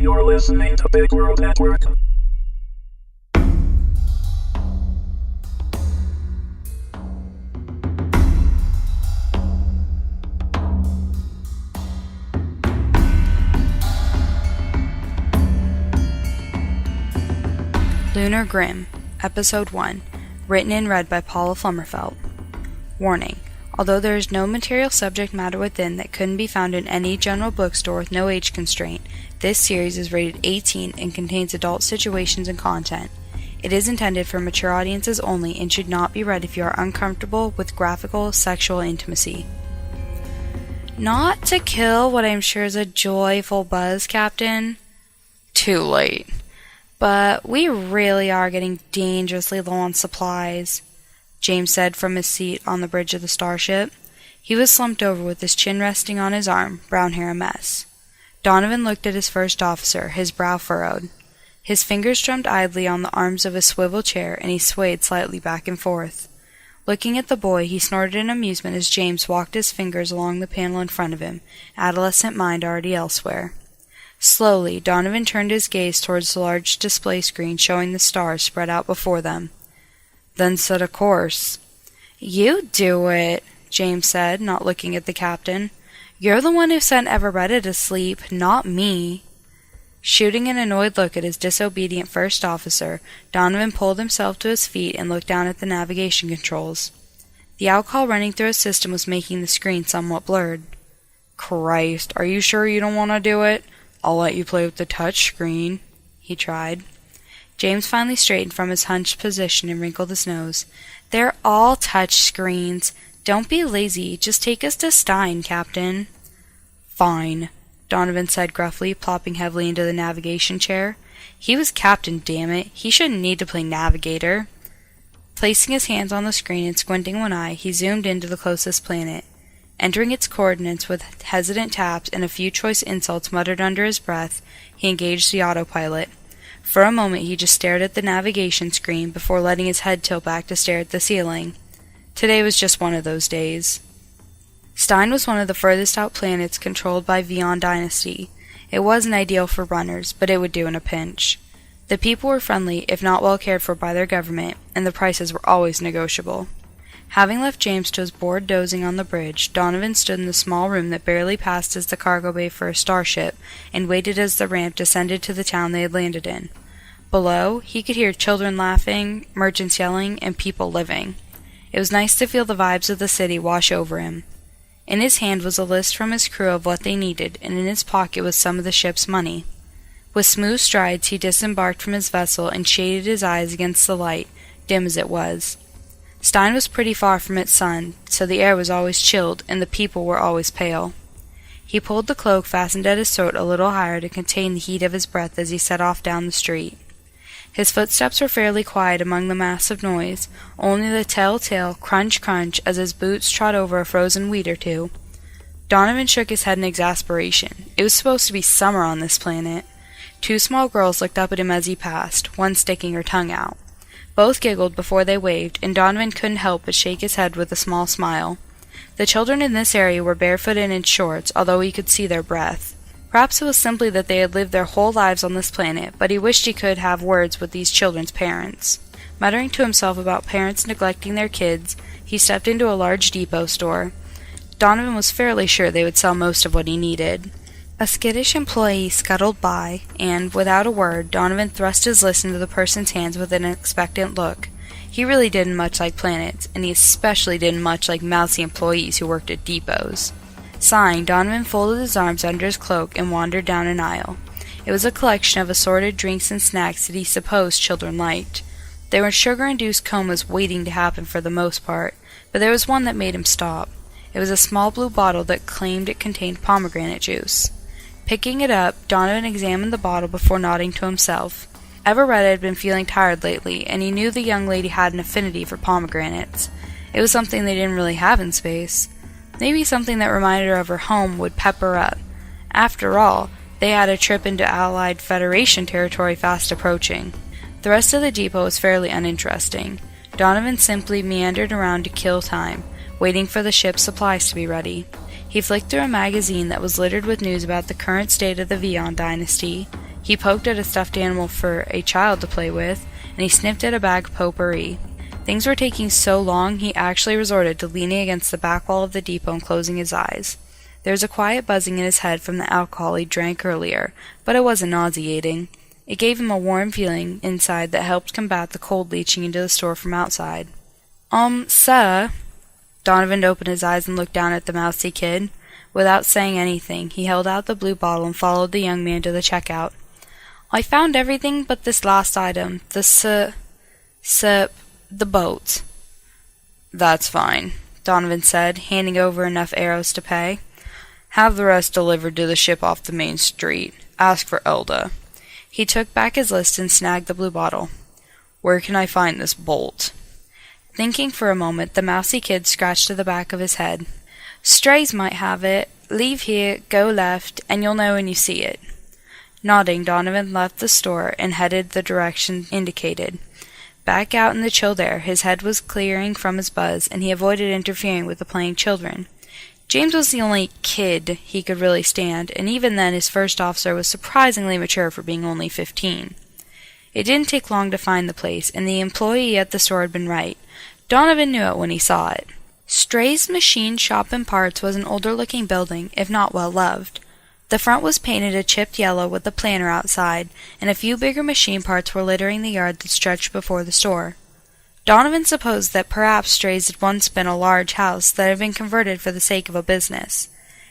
You're listening to Big World Network. Lunar Grim, Episode 1, written and read by Paula Flummerfelt. Warning: although there is no material subject matter within that couldn't be found in any general bookstore with no age constraint, this series is rated 18 and contains adult situations and content. It is intended for mature audiences only and should not be read if you are uncomfortable with graphical sexual intimacy. Not to kill what I'm sure is a joyful buzz, Captain. Too late. But we really are getting dangerously low on supplies, James said from his seat on the bridge of the starship. He was slumped over with his chin resting on his arm, brown hair a mess. Donavan looked at his first officer, his brow furrowed. His fingers drummed idly on the arms of his swivel chair, and he swayed slightly back and forth. Looking at the boy, he snorted in amusement as James walked his fingers along the panel in front of him, adolescent mind already elsewhere. Slowly, Donavan turned his gaze towards the large display screen showing the stars spread out before them. Then set a course. You do it, James said, not looking at the captain. You're the one who sent Everetta to sleep, not me. Shooting an annoyed look at his disobedient first officer, Donavan pulled himself to his feet and looked down at the navigation controls. The outcall running through his system was making the screen somewhat blurred. Christ, are you sure you don't want to do it? I'll let you play with the touch screen, he tried. James finally straightened from his hunched position and wrinkled his nose. They're all touch screens. Don't be lazy. Just take us to Stein, Captain. Fine, Donavan said gruffly, plopping heavily into the navigation chair. He was captain, damn it. He shouldn't need to play navigator. Placing his hands on the screen and squinting one eye, he zoomed into the closest planet. Entering its coordinates with hesitant taps and a few choice insults muttered under his breath, he engaged the autopilot. For a moment he just stared at the navigation screen before letting his head tilt back to stare at the ceiling. Today was just one of those days. Stein was one of the furthest out planets controlled by Vion Dynasty. It wasn't ideal for runners, but it would do in a pinch. The people were friendly, if not well cared for by their government, and the prices were always negotiable. Having left James to his bored dozing on the bridge, Donavan stood in the small room that barely passed as the cargo bay for a starship, and waited as the ramp descended to the town they had landed in. Below, he could hear children laughing, merchants yelling, and people living. It was nice to feel the vibes of the city wash over him. In his hand was a list from his crew of what they needed, and in his pocket was some of the ship's money. With smooth strides he disembarked from his vessel and shaded his eyes against the light, dim as it was. Stein was pretty far from its sun, so the air was always chilled, and the people were always pale. He pulled the cloak fastened at his throat a little higher to contain the heat of his breath as he set off down the street. His footsteps were fairly quiet among the mass of noise, only the telltale crunch-crunch as his boots trod over a frozen weed or two. Donavan shook his head in exasperation. It was supposed to be summer on this planet. Two small girls looked up at him as he passed, one sticking her tongue out. Both giggled before they waved, and Donavan couldn't help but shake his head with a small smile. The children in this area were barefoot and in shorts, although he could see their breath. Perhaps it was simply that they had lived their whole lives on this planet, but he wished he could have words with these children's parents. Muttering to himself about parents neglecting their kids, he stepped into a large depot store. Donavan was fairly sure they would sell most of what he needed. A skittish employee scuttled by, and, without a word, Donavan thrust his list into the person's hands with an expectant look. He really didn't much like planets, and he especially didn't much like mousy employees who worked at depots. Sighing, Donavan folded his arms under his cloak and wandered down an aisle. It was a collection of assorted drinks and snacks that he supposed children liked. They were sugar-induced comas waiting to happen for the most part, but there was one that made him stop. It was a small blue bottle that claimed it contained pomegranate juice. Picking it up, Donavan examined the bottle before nodding to himself. Everetta had been feeling tired lately, and he knew the young lady had an affinity for pomegranates. It was something they didn't really have in space. Maybe something that reminded her of her home would pep her up. After all, they had a trip into Allied Federation territory fast approaching. The rest of the depot was fairly uninteresting. Donavan simply meandered around to kill time, waiting for the ship's supplies to be ready. He flicked through a magazine that was littered with news about the current state of the Vion Dynasty. He poked at a stuffed animal for a child to play with, and he sniffed at a bag of potpourri. Things were taking so long he actually resorted to leaning against the back wall of the depot and closing his eyes. There was a quiet buzzing in his head from the alcohol he drank earlier, but it wasn't nauseating. It gave him a warm feeling inside that helped combat the cold leaching into the store from outside. Sir? Donavan opened his eyes and looked down at the mousy kid. Without saying anything, he held out the blue bottle and followed the young man to the checkout. I found everything but this last item, the boat. That's fine, Donavan said, handing over enough arrows to pay. Have the rest delivered to the ship off the main street. Ask for Elda. He took back his list and snagged the blue bottle. Where can I find this bolt? Thinking for a moment, the mousy kid scratched at the back of his head. Strays might have it. Leave here, go left, and you'll know when you see it. Nodding, Donavan left the store and headed the direction indicated. Back out in the chilled air, his head was clearing from his buzz, and he avoided interfering with the playing children. James was the only kid he could really stand, and even then his first officer was surprisingly mature for being only 15. It didn't take long to find the place, and the employee at the store had been right. Donavan knew it when he saw it. Stray's Machine Shop and Parts was an older-looking building, if not well-loved. The front was painted a chipped yellow with a planter outside, and a few bigger machine parts were littering the yard that stretched before the store. Donavan supposed that perhaps Stray's had once been a large house that had been converted for the sake of a business.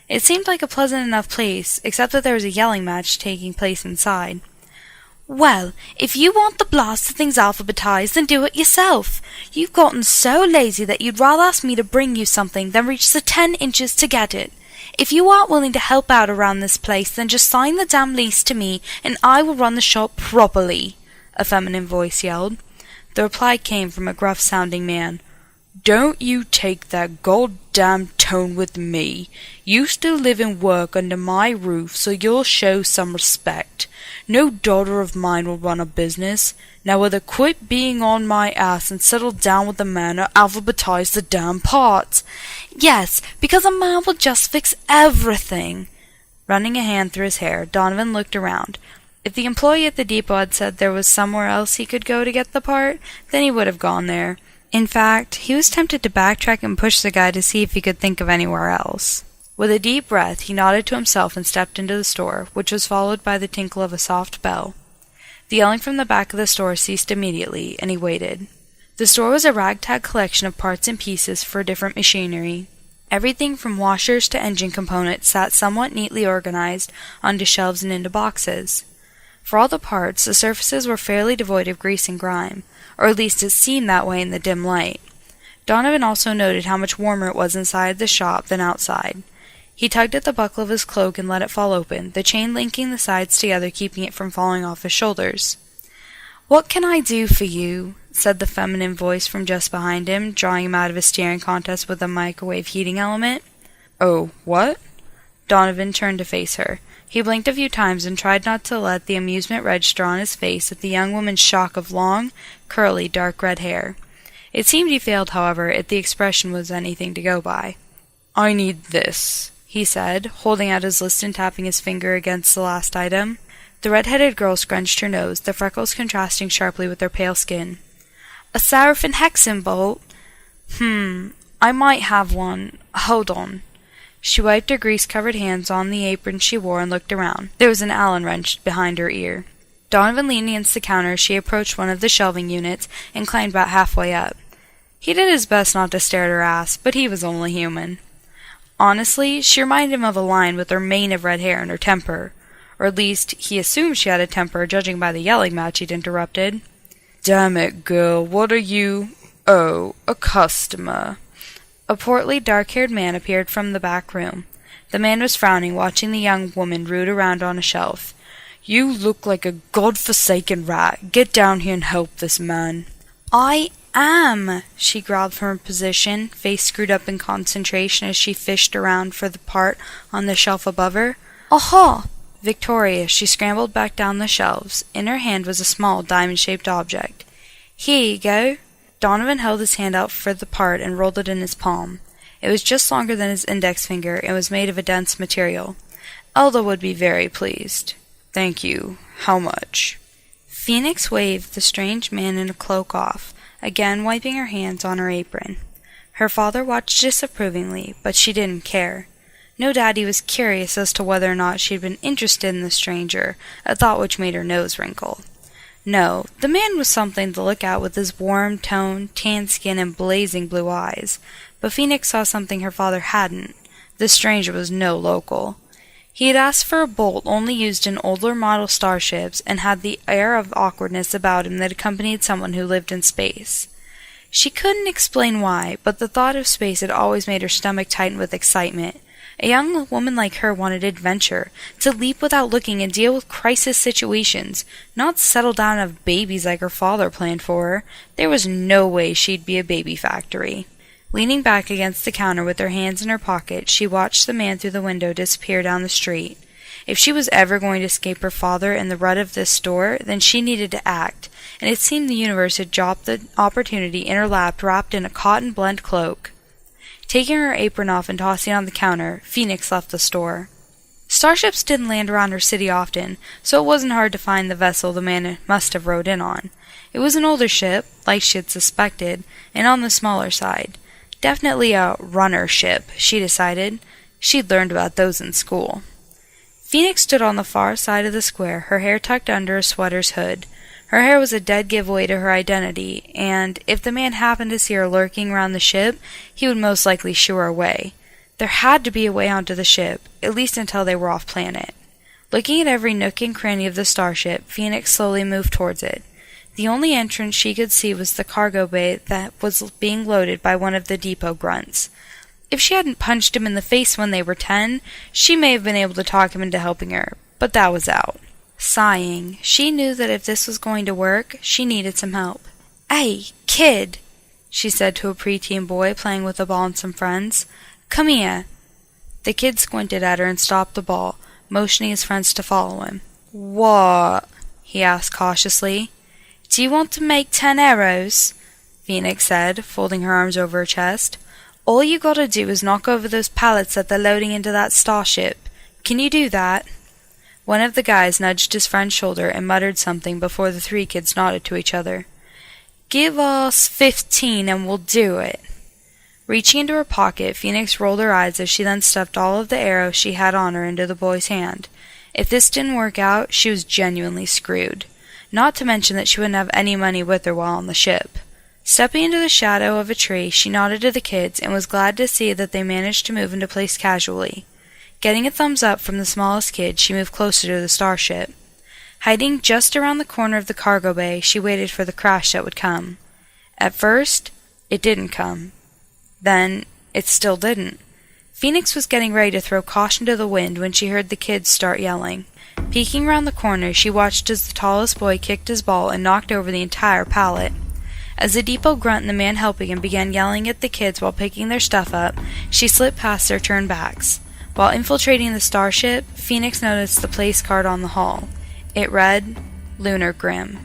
It seemed like a pleasant enough place, except that there was a yelling match taking place inside. Well, if you want the blast of things alphabetized, then do it yourself. You've gotten so lazy that you'd rather ask me to bring you something than reach the 10 inches to get it. If you aren't willing to help out around this place, then just sign the damn lease to me, and I will run the shop properly, a feminine voice yelled. The reply came from a gruff-sounding man. Don't you take that goddamn tone with me. You still live and work under my roof, so you'll show some respect. No daughter of mine will run a business. Now either quit being on my ass and settle down with the man or alphabetize the damn parts. Yes, because a man will just fix everything. Running a hand through his hair, Donavan looked around. If the employee at the depot had said there was somewhere else he could go to get the part, then he would have gone there. In fact, he was tempted to backtrack and push the guy to see if he could think of anywhere else. With a deep breath, he nodded to himself and stepped into the store, which was followed by the tinkle of a soft bell. The yelling from the back of the store ceased immediately, and he waited. The store was a ragtag collection of parts and pieces for different machinery. Everything from washers to engine components sat somewhat neatly organized onto shelves and into boxes. For all the parts, the surfaces were fairly devoid of grease and grime, or at least it seemed that way in the dim light. Donavan also noted how much warmer it was inside the shop than outside. He tugged at the buckle of his cloak and let it fall open, the chain linking the sides together keeping it from falling off his shoulders. "What can I do for you?" said the feminine voice from just behind him, drawing him out of his staring contest with a microwave heating element. "Oh, what?" Donavan turned to face her. He blinked a few times and tried not to let the amusement register on his face at the young woman's shock of long, curly, dark red hair. It seemed he failed, however, if the expression was anything to go by. "I need this," he said, holding out his list and tapping his finger against the last item. The red-headed girl scrunched her nose, the freckles contrasting sharply with her pale skin. "A Seraphim hexen bolt? I might have one. Hold on." She wiped her grease-covered hands on the apron she wore and looked around. There was an Allen wrench behind her ear. Donavan leaned against the counter as she approached one of the shelving units and climbed about halfway up. He did his best not to stare at her ass, but he was only human. Honestly, she reminded him of a lion with her mane of red hair and her temper. Or at least, he assumed she had a temper, judging by the yelling match he'd interrupted. "Damn it, girl, what are you—" "Oh, a customer." A portly, dark-haired man appeared from the back room. The man was frowning, watching the young woman root around on a shelf. "You look like a god-forsaken rat. Get down here and help this man." "I am," she growled from her position, face screwed up in concentration as she fished around for the part on the shelf above her. "Aha!" Victorious, she scrambled back down the shelves. In her hand was a small, diamond-shaped object. "Here you go." Donavan held his hand out for the part and rolled it in his palm. It was just longer than his index finger and was made of a dense material. Elda would be very pleased. Thank you. How much? Phoenix waved the strange man in a cloak off, again wiping her hands on her apron. Her father watched disapprovingly, but she didn't care. No doubt he was curious as to whether or not she had been interested in the stranger, a thought which made her nose wrinkle. No, the man was something to look at with his warm, toned, tan skin and blazing blue eyes, but Phoenix saw something her father hadn't. The stranger was no local. He had asked for a bolt only used in older model starships and had the air of awkwardness about him that accompanied someone who lived in space. She couldn't explain why, but the thought of space had always made her stomach tighten with excitement. A young woman like her wanted adventure, to leap without looking and deal with crisis situations, not settle down and have babies like her father planned for her. There was no way she'd be a baby factory. Leaning back against the counter with her hands in her pockets, she watched the man through the window disappear down the street. If she was ever going to escape her father and the rut of this store, then she needed to act, and it seemed the universe had dropped the opportunity in her lap wrapped in a cotton blend cloak. Taking her apron off and tossing it on the counter, Phoenix left the store. Starships didn't land around her city often, so it wasn't hard to find the vessel the man must have rode in on. It was an older ship, like she had suspected, and on the smaller side. Definitely a runner ship, she decided. She'd learned about those in school. Phoenix stood on the far side of the square, her hair tucked under a sweater's hood. Her hair was a dead giveaway to her identity, and if the man happened to see her lurking around the ship, he would most likely shoo her away. There had to be a way onto the ship, at least until they were off-planet. Looking at every nook and cranny of the starship, Phoenix slowly moved towards it. The only entrance she could see was the cargo bay that was being loaded by one of the depot grunts. If she hadn't punched him in the face when they were 10, she may have been able to talk him into helping her, but that was out. Sighing, she knew that if this was going to work, she needed some help. "Hey, kid," she said to a preteen boy playing with a ball and some friends. "Come here." The kid squinted at her and stopped the ball, motioning his friends to follow him. "What?" he asked cautiously. "Do you want to make 10 arrows?" Phoenix said, folding her arms over her chest. "All you gotta do is knock over those pallets that they're loading into that starship. Can you do that?" One of the guys nudged his friend's shoulder and muttered something before the three kids nodded to each other. "Give us 15 and we'll do it." Reaching into her pocket, Phoenix rolled her eyes as she then stuffed all of the arrows she had on her into the boy's hand. If this didn't work out, she was genuinely screwed. Not to mention that she wouldn't have any money with her while on the ship. Stepping into the shadow of a tree, she nodded to the kids and was glad to see that they managed to move into place casually. Getting a thumbs up from the smallest kid, she moved closer to the starship. Hiding just around the corner of the cargo bay, she waited for the crash that would come. At first, it didn't come. Then, it still didn't. Phoenix was getting ready to throw caution to the wind when she heard the kids start yelling. Peeking round the corner, she watched as the tallest boy kicked his ball and knocked over the entire pallet. As the depot grunt and the man helping him began yelling at the kids while picking their stuff up, she slipped past their turned backs. While infiltrating the starship, Phoenix noticed the place card on the hull. It read, Lunar Grim.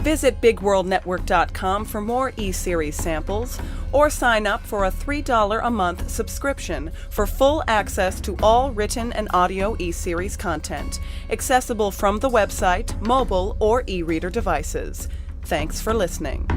Visit BigWorldNetwork.com for more e-series samples, or sign up for a $3 a month subscription for full access to all written and audio e-series content, accessible from the website, mobile, or e-reader devices. Thanks for listening.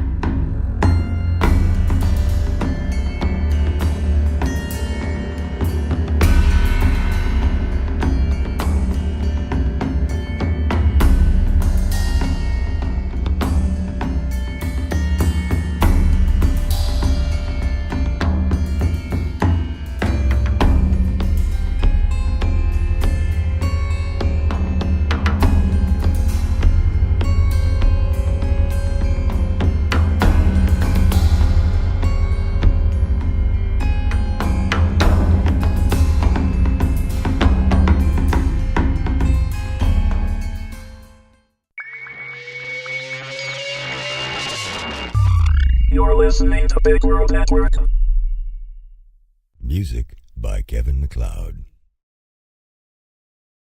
You're listening to Big World Network. Music by Kevin MacLeod.